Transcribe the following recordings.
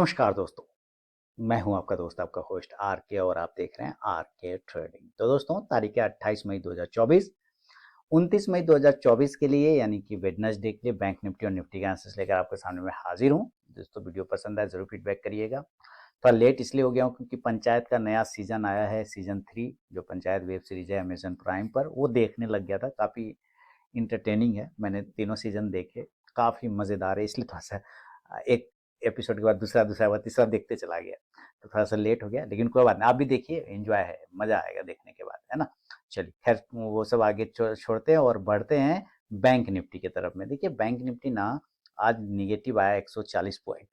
नमस्कार दोस्तों, मैं हूं आपका दोस्त आपका होस्ट आर के और आप देख रहे हैं आर के ट्रेडिंग। तो दोस्तों तारीख है 28 मई 2024, 29 मई 2024 के लिए यानी कि वेडनेसडे के लिए बैंक निफ्टी और निफ्टी के आंसर्स लेकर आपके सामने मैं हाजिर हूं। दोस्तों वीडियो पसंद आए जरूर फीडबैक करिएगा। थोड़ा लेट इसलिए हो गया हूं क्योंकि पंचायत का नया सीजन आया है, सीजन 3 जो पंचायत वेब सीरीज है अमेजन प्राइम पर, वो देखने लग गया था। काफ़ी इंटरटेनिंग है, मैंने तीनों सीजन देखे, काफ़ी मज़ेदार है, इसलिए थोड़ा सा एक एपिसोड के बाद दूसरा दूसरा बाद तीसरा देखते चला गया, तो थोड़ा सा लेट हो गया, लेकिन कोई बात नहीं, आप भी देखिए, एंजॉय है, मज़ा आएगा देखने के बाद, है ना। चलिए खैर वो सब आगे छोड़ते हैं और बढ़ते हैं बैंक निफ्टी की तरफ में। देखिए बैंक निफ्टी ना आज निगेटिव आया 140 पॉइंट।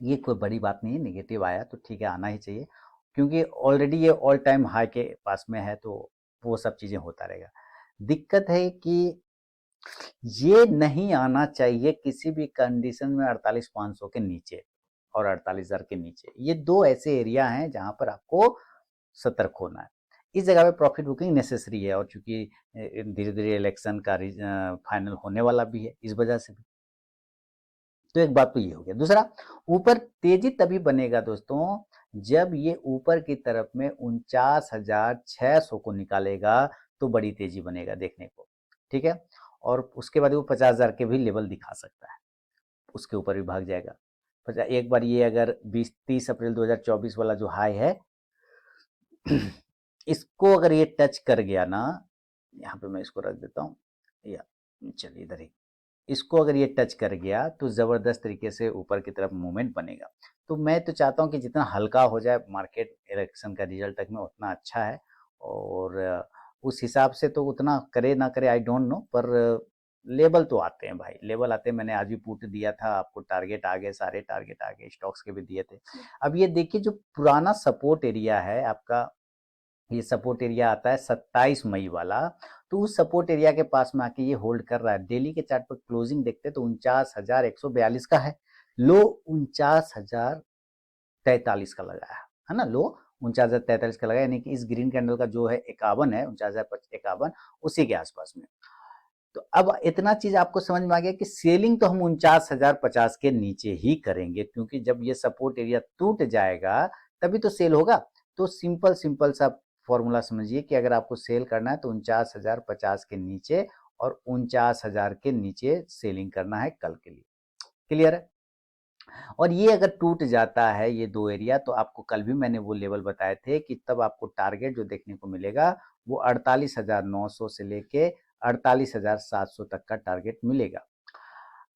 ये कोई बड़ी बात नहीं है, निगेटिव आया तो ठीक है, आना ही चाहिए, क्योंकि ऑलरेडी ये ऑल टाइम हाई के पास में है, तो वो सब चीज़ें होता रहेगा। दिक्कत है कि ये नहीं आना चाहिए किसी भी कंडीशन में 48,500 के नीचे और 48,000 के नीचे। ये दो ऐसे एरिया हैं जहां पर आपको सतर्क होना है। इस जगह पे प्रॉफिट बुकिंग नेसेसरी है, और चूंकि धीरे धीरे इलेक्शन का फाइनल होने वाला भी है, इस वजह से भी। तो एक बात तो ये हो गया। दूसरा, ऊपर तेजी तभी बनेगा दोस्तों जब ये ऊपर की तरफ में 49,600 को निकालेगा, तो बड़ी तेजी बनेगा देखने को, ठीक है। और उसके बाद वो 50,000 के भी लेवल दिखा सकता है, उसके ऊपर भी भाग जाएगा। एक बार ये अगर 20-30 अप्रैल 2024 वाला जो हाई है इसको अगर ये टच कर गया ना, यहाँ पे मैं इसको रख देता हूँ, या चलिए इधर ही, इसको अगर ये टच कर गया तो ज़बरदस्त तरीके से ऊपर की तरफ मूवमेंट बनेगा। तो मैं तो चाहता हूँ कि जितना हल्का हो जाए मार्केट इलेक्शन का रिजल्ट तक में उतना अच्छा है, और उस हिसाब से तो उतना करे ना करे आई डोंट नो, पर लेवल तो आते हैं भाई, लेवल आते हैं। मैंने आज भी पुट दिया था आपको, टारगेट आ गए, सारे टारगेट आ गए, स्टॉक्स के भी दिए थे। अब ये देखिए जो पुराना सपोर्ट एरिया है आपका, ये सपोर्ट एरिया आता है 27 मई वाला, तो उस सपोर्ट एरिया के पास में आके ये होल्ड कर रहा है। डेली के चार्ट पर क्लोजिंग देखते तो 49,142 का है, लो 49,043 का लगाया है ना, लो 49,043 का लगाया, यानी कि इस ग्रीन कैंडल का जो है 51 है, 49,051, उसी के आसपास में। तो अब इतना चीज आपको समझ में आ गया कि सेलिंग तो हम 49,050 के नीचे ही करेंगे, क्योंकि जब ये सपोर्ट एरिया टूट जाएगा तभी तो सेल होगा। तो सिंपल सिंपल सा फॉर्मूला समझिए कि अगर आपको सेल करना है तो 49,050 के नीचे और 49,000 के नीचे सेलिंग करना है कल के लिए। क्लियर है। और ये अगर टूट जाता है ये दो एरिया, तो आपको कल भी मैंने वो लेवल बताए थे कि तब आपको टारगेट जो देखने को मिलेगा वो 48,900 से लेके 48,700 तक का टारगेट मिलेगा।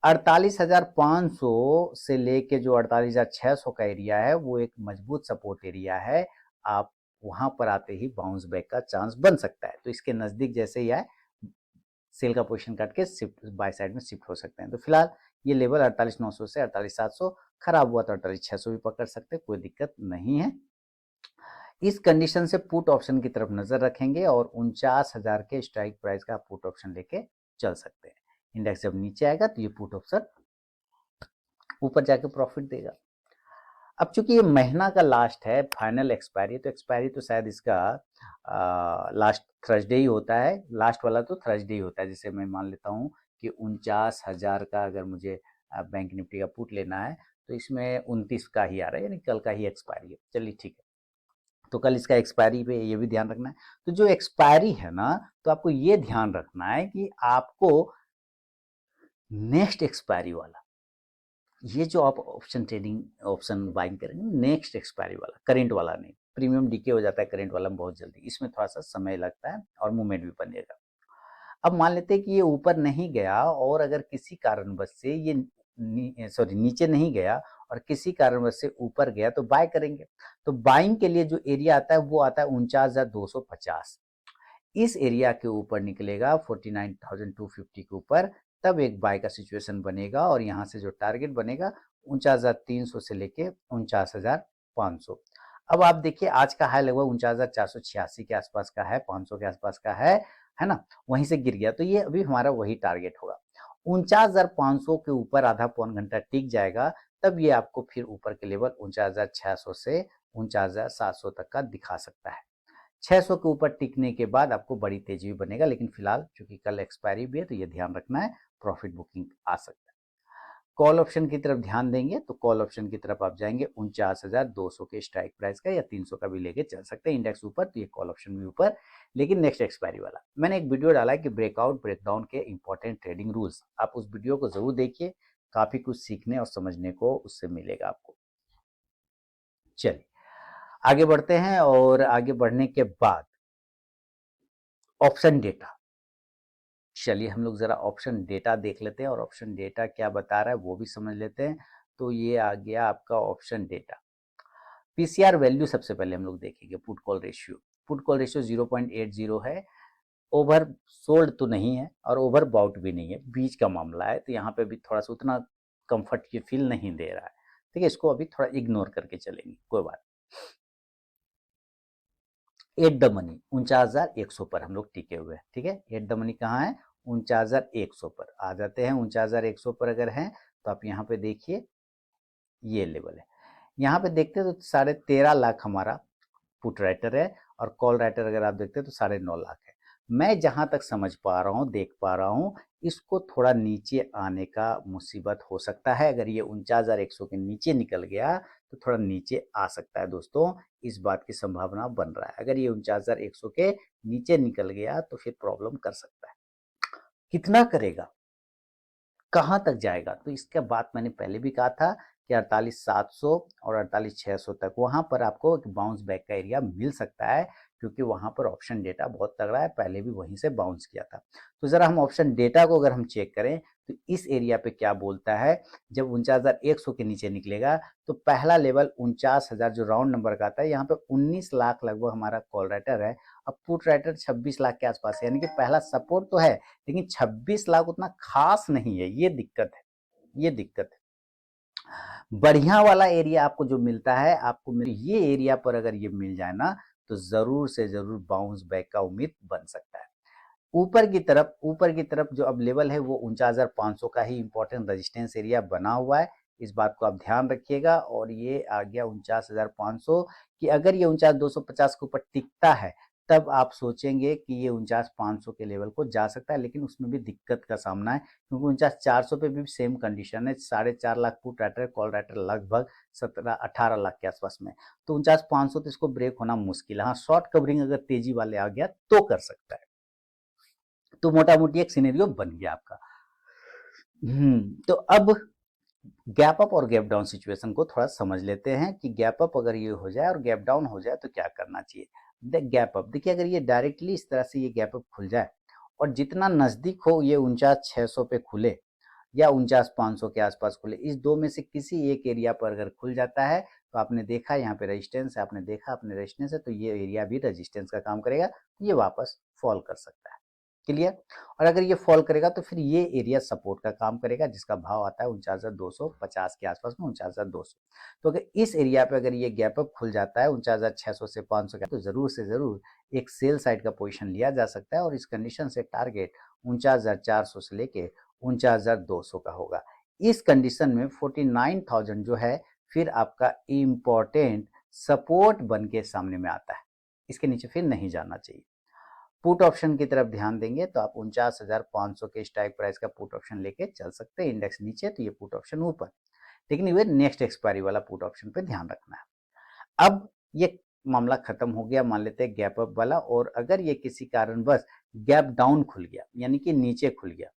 48,500 से लेके जो 48,600 का एरिया है वो एक मजबूत सपोर्ट एरिया है। आप वहां पर आते ही बाउंस बैक का चांस बन सकता है, तो इसके नजदीक जैसे ही आए सेल का पोजीशन काट के शिफ्ट बाय साइड में शिफ्ट हो सकते हैं। तो फिलहाल ये लेवल 48,900 से 48,700, खराब हुआ तो 48,600 भी पकड़ सकते हैं, कोई दिक्कत नहीं है। इस कंडीशन से पुट ऑप्शन की तरफ नजर रखेंगे और 49,000 के स्ट्राइक प्राइस का पुट ऑप्शन लेके चल सकते हैं। इंडेक्स जब नीचे आएगा तो ये पुट ऑप्शन ऊपर जाके प्रॉफिट देगा। अब चूंकि ये महीना का लास्ट है, फाइनल एक्सपायरी, तो एक्सपायरी तो शायद इसका लास्ट थर्सडे ही होता है, लास्ट वाला तो थर्सडे ही होता है। जैसे मैं मान लेता हूँ कि 49,000 का अगर मुझे बैंक निफ्टी का पुट लेना है, तो इसमें 29 का ही आ रहा है, यानी कल का ही एक्सपायरी है। चलिए ठीक है, तो कल इसका एक्सपायरी पे ये भी ध्यान रखना है। तो जो एक्सपायरी है ना, तो आपको ये ध्यान रखना है कि आपको नेक्स्ट एक्सपायरी वाला, ये जो आप ऑप्शन ट्रेडिंग ऑप्शन बाइंग करेंगे, नेक्स्ट एक्सपायरी वाला, करेंट वाला नहीं। प्रीमियम डीके हो जाता है करेंट वाला में बहुत जल्दी, इसमें थोड़ा सा समय लगता है और मूवमेंट भी बनेगा। अब मान लेते हैं कि ये ऊपर नहीं गया और अगर किसी कारणवश से ये नीचे नहीं गया और किसी कारणवश से ऊपर गया, तो बाय करेंगे। तो बाइंग के लिए जो एरिया आता है वो आता है 49,250। इस एरिया के ऊपर निकलेगा 49,250 के ऊपर, तब एक बाय का सिचुएशन बनेगा, और यहाँ से जो टारगेट बनेगा 49,300 से लेके 49,500। अब आप देखिए आज का हाई लगभग 49,486 के आसपास का है, 500 के आसपास का है ना, वहीं से गिर गया, तो ये अभी हमारा वही टारगेट होगा। 49,500 के ऊपर आधा पौन घंटा टिक जाएगा, तब ये आपको फिर ऊपर के लेवल 49,600 से 49,700 तक का दिखा सकता है। 600 के ऊपर टिकने के बाद आपको बड़ी तेजी भी बनेगा, लेकिन फिलहाल चूंकि कल एक्सपायरी भी है तो ये ध्यान रखना है, प्रॉफिट बुकिंग आ सकता है। कॉल ऑप्शन की तरफ ध्यान देंगे तो कॉल ऑप्शन की तरफ आप जाएंगे 49,200 के स्ट्राइक प्राइस का, या 300 का भी लेके चल सकते हैं। इंडेक्स ऊपर तो ये कॉल ऑप्शन भी ऊपर, लेकिन नेक्स्ट एक्सपायरी वाला मैंने एक वीडियो डाला है कि ब्रेकआउट ब्रेकडाउन के इंपॉर्टेंट ट्रेडिंग रूल्स, आप उस वीडियो को जरूर देखिए, काफी कुछ सीखने और समझने को उससे मिलेगा आपको। चलिए आगे बढ़ते हैं, और आगे बढ़ने के बाद ऑप्शन डेटा, चलिए हम लोग जरा ऑप्शन डेटा देख लेते हैं और ऑप्शन डेटा क्या बता रहा है वो भी समझ लेते हैं। तो ये आ गया आपका ऑप्शन डेटा। पीसीआर वैल्यू सबसे पहले हम लोग देखेंगे, put call ratio. Put call ratio 0.80 है, ओवर सोल्ड तो नहीं है और ओवर बाउट भी नहीं है, बीच का मामला है। तो यहाँ पे भी थोड़ा सा उतना कंफर्ट की फील नहीं दे रहा है, ठीक है, इसको अभी थोड़ा इग्नोर करके चलेंगे, कोई बात। एट द मनी 49,100 पर हम लोग टिके हुए हैं, ठीक है। एट द मनी कहाँ है, 49,100 पर आ जाते हैं। 49,100 पर अगर हैं तो आप यहाँ पे देखिए ये लेवल है। यहाँ पे देखते हैं तो 13.5 लाख हमारा पुट राइटर है, और कॉल राइटर अगर आप देखते हैं तो 9.5 लाख है। मैं जहां तक समझ पा रहा हूँ, देख पा रहा हूँ, इसको थोड़ा नीचे आने का मुसीबत हो सकता है। अगर ये 49,100 के नीचे निकल गया तो थोड़ा नीचे आ सकता है दोस्तों, इस बात की संभावना बन रहा है। अगर ये 49,100 के नीचे निकल गया तो फिर प्रॉब्लम कर सकता है। कितना करेगा, कहाँ तक जाएगा, तो इसका बात मैंने पहले भी कहा था कि 48,700 और 48,600 तक वहां पर आपको एक बाउंस बैक का एरिया मिल सकता है, क्योंकि वहां पर ऑप्शन डेटा बहुत तगड़ा है, पहले भी वहीं से बाउंस किया था। तो जरा हम ऑप्शन डेटा को अगर हम चेक करें तो इस एरिया पे क्या बोलता है, जब 49,100 के नीचे निकलेगा तो पहला लेवल 49,000 जो राउंड नंबर का आता है, यहाँ पे 19 लाख लगभग हमारा कॉल राइटर है, अब पुट राइटर 26 लाख के आसपास है, यानी कि पहला सपोर्ट तो है लेकिन 26 लाख उतना खास नहीं है, ये दिक्कत है, ये दिक्कत है। बढ़िया वाला एरिया आपको जो मिलता है, आपको ये एरिया पर अगर ये मिल जाए ना तो जरूर से जरूर बाउंस बैक का उम्मीद बन सकता है। ऊपर की तरफ जो अब लेवल है वो 49,500 का ही इंपॉर्टेंट रेजिस्टेंस एरिया बना हुआ है, इस बात को आप ध्यान रखिएगा। और ये आ गया 49,500 कि अगर ये 49,250 के ऊपर टिकता है तब आप सोचेंगे कि ये 49,500 के लेवल को जा सकता है, लेकिन उसमें भी दिक्कत का सामना है, क्योंकि 49,400 पे भी सेम कंडीशन है, 4.5 lakh put writer, call writer लगभग 17-18 लाख के आसपास में। तो 49,500 तो इसको ब्रेक होना मुश्किल है। हाँ, शॉर्ट कवरिंग अगर तेजी वाले आ गया तो कर सकता है। तो मोटा मोटी एक सिनेरियो बन गया आपका। तो अब गैप अप और गैप डाउन सिचुएशन को थोड़ा समझ लेते हैं कि गैप अप अगर ये हो जाए और गैप डाउन हो जाए तो क्या करना चाहिए। गैप अप देखिए, अगर ये डायरेक्टली इस तरह से ये गैप अप खुल जाए और जितना नजदीक हो ये 49,600 पे खुले या 49,500 के आसपास खुले, इस दो में से किसी एक एरिया पर अगर खुल जाता है तो आपने देखा यहाँ पे रेजिस्टेंस है, आपने देखा अपने रेजिस्टेंस है, तो ये एरिया भी रेजिस्टेंस का काम करेगा, ये वापस फॉल कर सकता है। क्लियर। और अगर ये फॉल करेगा तो फिर ये एरिया सपोर्ट का काम करेगा, जिसका भाव आता है 49,250 के आसपास में, 49,200। तो अगर इस एरिया पे अगर ये गैप अप खुल जाता है 49,600 से 500 का, तो जरूर से जरूर एक सेल साइड का पोजीशन लिया जा सकता है, और इस कंडीशन से टारगेट 49,400 से लेके 49,200 का होगा। इस कंडीशन में 49,000 जो है फिर आपका इंपॉर्टेंट सपोर्ट बन के सामने में आता है, इसके नीचे फिर नहीं जाना चाहिए। पुट ऑप्शन की तरफ ध्यान देंगे तो आप 49,500 के स्ट्राइक प्राइस का पुट ऑप्शन लेके चल सकते हैं। इंडेक्स नीचे तो ये पुट ऑप्शन ऊपर, लेकिन ये नेक्स्ट एक्सपायरी वाला पुट ऑप्शन पे ध्यान रखना है। अब ये मामला खत्म हो गया, मान लेते हैं गैप अप वाला, और अगर ये किसी कारणवश गैप डाउन खुल गया यानी कि नीचे खुल गया,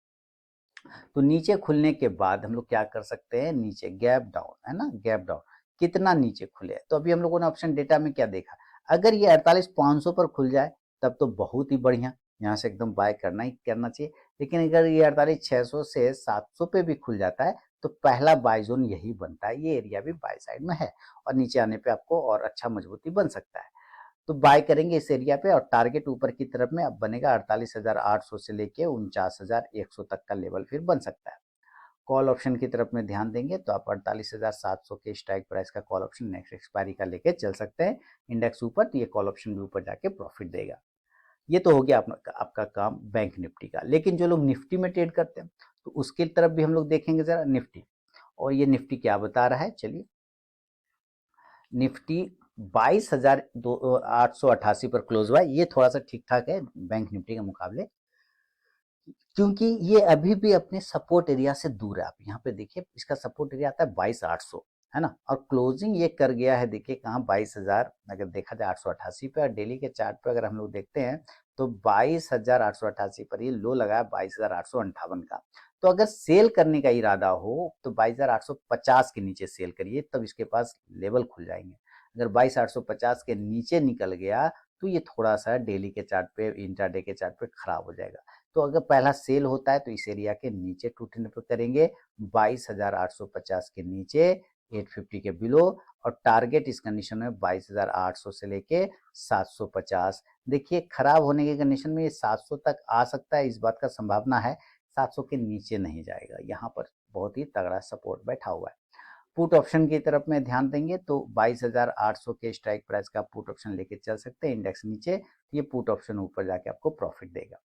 तो नीचे खुलने के बाद हम लोग क्या कर सकते हैं, नीचे गैप डाउन है ना, गैप डाउन कितना नीचे खुले, तो अभी हम लोगों ने ऑप्शन डेटा में क्या देखा, अगर ये 48,500 पर खुल जाए तब तो बहुत ही बढ़िया, यहाँ से एकदम बाय करना ही करना चाहिए। लेकिन अगर ये 48,600 से 700 पे भी खुल जाता है तो पहला बाय जोन यही बनता है, ये एरिया भी बाय साइड में है, और नीचे आने पे आपको और अच्छा मजबूती बन सकता है। तो बाय करेंगे इस एरिया पे, और टारगेट ऊपर की तरफ में अब बनेगा 48,800 से लेके 49,100 तक का लेवल फिर बन सकता है। कॉल ऑप्शन की तरफ में ध्यान देंगे तो आप 48,700 के स्ट्राइक प्राइस का कॉल ऑप्शन नेक्स्ट एक्सपायरी का लेके चल सकते हैं। इंडेक्स ऊपर तो ये कॉल ऑप्शन भी ऊपर जाके प्रॉफिट देगा। ये तो हो गया आपका काम बैंक निफ्टी का। लेकिन जो लोग निफ्टी में ट्रेड करते हैं तो उसकी तरफ भी हम लोग देखेंगे जरा निफ्टी, और ये निफ्टी क्या बता रहा है। चलिए, निफ्टी 22,888 पर क्लोज हुआ है, ये थोड़ा सा ठीक ठाक है बैंक निफ्टी के मुकाबले। क्योंकि ये अभी भी अपने सपोर्ट एरिया से दूर है। आप यहाँ पे देखिए इसका सपोर्ट एरिया आता है 22,800, है ना, और क्लोजिंग ये कर गया है, देखिए कहाँ 22,000, अगर देखा जाए 888 पे, और डेली के चार्ट पे अगर हम लोग देखते हैं तो 22,888 पर ये लो लगा है 22,858 का। तो अगर सेल करने का इरादा हो तो 22,850 के नीचे सेल करिए, तब इसके पास लेवल खुल जाएंगे। अगर 22,850 के नीचे निकल गया तो ये थोड़ा सा डेली के चार्ट पे, इंट्राडे के चार्ट पे खराब हो जाएगा। तो अगर पहला सेल होता है तो इस एरिया के नीचे टूटने पे करेंगे, 22,850 के नीचे, 850 के बिलो, और टारगेट इस कंडीशन में 22,800 से लेके 750। देखिए खराब होने की कंडीशन में ये 700 तक आ सकता है, इस बात का संभावना है, 700 के नीचे नहीं जाएगा। यहाँ पर बहुत ही तगड़ा सपोर्ट बैठा हुआ है। पुट ऑप्शन की तरफ में ध्यान देंगे तो 22,800 के स्ट्राइक प्राइस का पुट ऑप्शन लेके चल सकते हैं। इंडेक्स नीचे तो ये पुट ऑप्शन ऊपर जाके आपको प्रॉफिट देगा।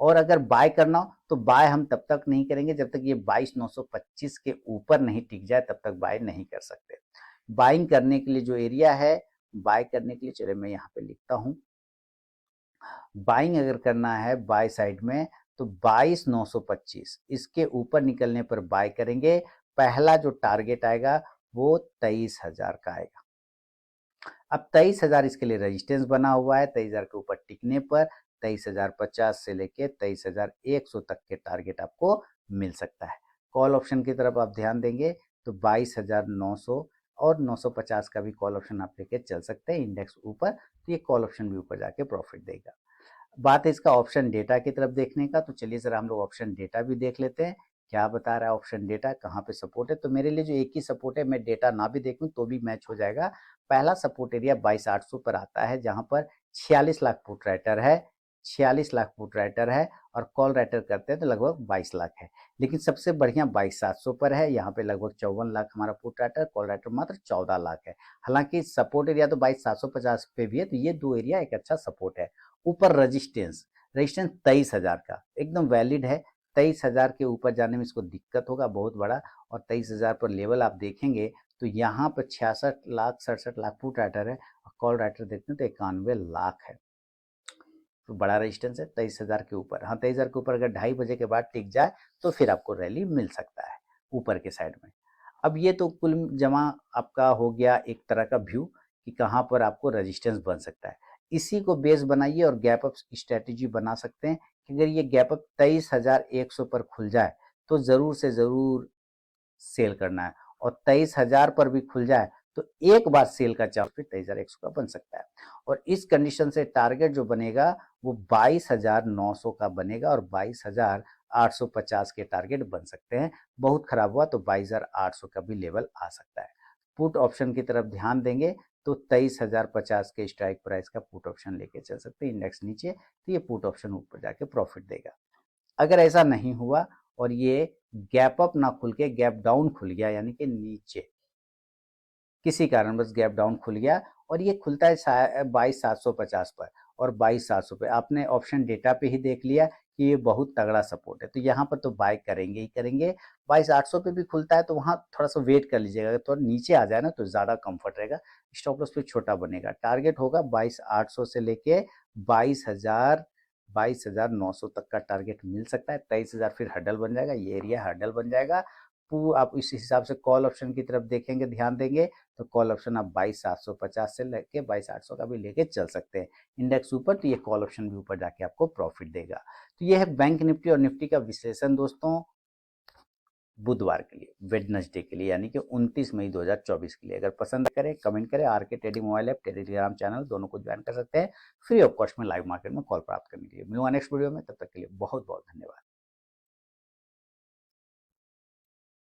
और अगर बाय करना हो तो बाय हम तब तक नहीं करेंगे जब तक ये 22,925 के ऊपर नहीं टिक जाए, तब तक बाय नहीं कर सकते। बाइंग करने के लिए जो एरिया है, बाय करने के लिए, चलिए मैं यहाँ पे लिखता हूँ, बाइंग अगर करना है बाय साइड में तो 22,925 इसके ऊपर निकलने पर बाय करेंगे। पहला जो टारगेट आएगा वो 23,000 का आएगा। अब 23,000 इसके लिए रेजिस्टेंस बना हुआ है, 23,000 के ऊपर टिकने पर 23,050 से लेके 23,100 तक के टारगेट आपको मिल सकता है। कॉल ऑप्शन की तरफ आप ध्यान देंगे तो 22,900 और 950 का भी कॉल ऑप्शन आप लेके चल सकते हैं। इंडेक्स ऊपर तो ये कॉल ऑप्शन भी ऊपर जाके प्रॉफिट देगा। बात है इसका ऑप्शन डेटा की तरफ देखने का, तो चलिए जरा हम लोग ऑप्शन डेटा भी देख लेते हैं क्या बता रहा है ऑप्शन डेटा, कहाँ पे सपोर्ट है। तो मेरे लिए जो एक ही सपोर्ट है, मैं डेटा ना भी देखूं तो भी मैच हो जाएगा। पहला सपोर्ट एरिया 22,800 पर आता है, जहां पर 46 लाख पुट राइटर है, 46 लाख पुट राइटर है, और कॉल राइटर करते हैं तो लगभग 22 लाख है। लेकिन सबसे बढ़िया 22,700 पर है, यहाँ पे लगभग 54 लाख हमारा पुट राइटर, कॉल राइटर मात्र 14 लाख है। हालांकि सपोर्ट एरिया तो 22,750 पे भी है, तो ये दो एरिया एक अच्छा सपोर्ट है। ऊपर रजिस्टेंस, रजिस्टेंस 23,000 का एकदम वैलिड है। 23,000 के ऊपर जाने में इसको दिक्कत होगा बहुत बड़ा, और 23,000 पर लेवल आप देखेंगे तो यहाँ पर 66 लाख 67 लाख पुट राइटर है, और कॉल राइटर देखते हैं तो 91 लाख है। तो बड़ा रेजिस्टेंस है 23,000 के ऊपर। हाँ, 23,000 के ऊपर अगर 2:30 बजे के बाद टिक जाए तो फिर आपको रैली मिल सकता है ऊपर के साइड में। अब ये तो कुल जमा आपका हो गया एक तरह का व्यू कि कहाँ पर आपको रेजिस्टेंस बन सकता है। इसी को बेस बनाइए और गैप अप स्ट्रेटेजी बना सकते हैं कि अगर ये गैप अप 23,100 पर खुल जाए तो जरूर से जरूर सेल करना है, और 23,000 पर भी खुल जाए तो एक बार सेल का चांस फिर 23,100 का बन सकता है। और इस कंडीशन से टारगेट जो बनेगा वो 22,900 का बनेगा, और 22,850 के टारगेट बन सकते हैं। बहुत खराब हुआ तो 22,800 का भी लेवल आ सकता है। पुट ऑप्शन की तरफ ध्यान देंगे तो 23,050 के स्ट्राइक प्राइस का पुट ऑप्शन लेके चल सकते हैं। इंडेक्स नीचे तो ये पुट ऑप्शन ऊपर जाके प्रॉफिट देगा। अगर ऐसा नहीं हुआ और ये गैप अप ना खुल के गैप डाउन खुल गया, यानी कि नीचे किसी कारणवश गैप डाउन खुल गया, और ये खुलता है 22,750 पर और 22,700 पे, आपने ऑप्शन डेटा पे ही देख लिया कि ये बहुत तगड़ा सपोर्ट है, तो यहाँ पर तो बाय करेंगे ही करेंगे। 22,800 पे भी खुलता है तो वहाँ थोड़ा सा वेट कर लीजिएगा, अगर थोड़ा नीचे आ जाए ना तो ज़्यादा कंफर्ट रहेगा, स्टॉप लॉस फिर छोटा बनेगा। टारगेट होगा 22,800 से लेके 22,900 तक का टारगेट मिल सकता है। 23,000 फिर हर्डल बन जाएगा, ये एरिया हर्डल बन जाएगा। आप इस हिसाब से कॉल ऑप्शन की तरफ देखेंगे, ध्यान देंगे तो कॉल ऑप्शन आप 22,750 से लेके 22,800 का भी लेके चल सकते हैं। इंडेक्स ऊपर तो ये कॉल ऑप्शन भी ऊपर जाके आपको प्रॉफिट देगा। तो ये है बैंक निफ्टी और निफ्टी का विश्लेषण दोस्तों बुधवार के लिए, वेडनेसडे के लिए, यानी कि 29 मई 2024 के लिए। अगर पसंद करें कमेंट करें, आर के trading mobile app Telegram channel दोनों को ज्वाइन कर सकते हैं फ्री ऑफ कॉस्ट में लाइव मार्केट में कॉल प्राप्त करने के लिए। मिलूंगा नेक्स्ट वीडियो में, तब तक के लिए बहुत बहुत धन्यवाद।